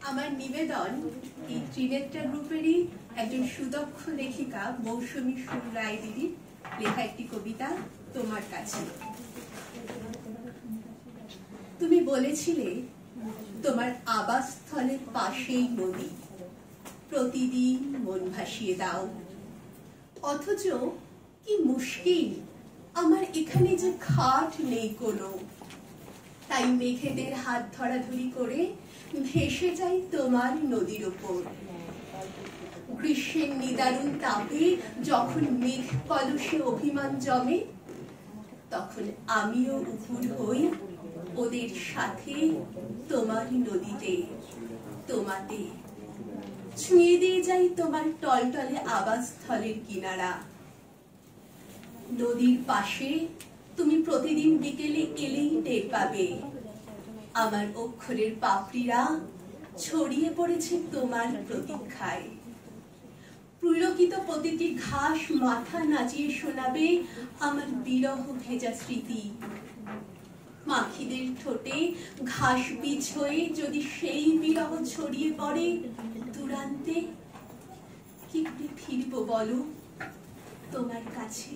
আমার নিবেদন এই ত্রিনেত্রা গ্রুপেরই একজন সুদক্ষ লেখিকা মৌসুমী সুর রায় দিদির লেখা একটি কবিতা তোমার কাছে। তুমি বলেছিলে তোমার আবাসস্থলের পাশেই নদী, প্রতিদিন মন ভাসিয়ে দাও। অথচ কি মুশকিল, আমার এখানে যে খাট নেই কোনো, তাই মেঘেদের হাত ধরাধরি করে ভেসে যাই তোমার নদীর ওপর। গ্রীষ্মের নিদারুণ তাপে যখন মেঘ কলসে অভিমান জমে, তখন আমিও উপুর হই ওদের সাথে তোমার নদীতে, তোমাতে ছুঁয়ে দিয়ে যাই তোমার টলটলে আবাসস্থলের কিনারা। নদীর পাশে তুমি প্রতিদিন বিকেলে এলেই টের পাবে আমার অক্ষরের পাপড়িরা ছড়িয়ে পড়েছে তোমার প্রতীক্ষায়। পুলকিত প্রতিটি ঘাস মাথা নাচিয়ে শোনাবে আমার বিরহ ভেজা স্মৃতি। মাখিদের ঠোঁটে ঘাস বীজ হয়ে যদি সেই বিরহ ছড়িয়ে পড়ে দূরান্তে, কি করে ফিরবো বলো তোমার কাছে?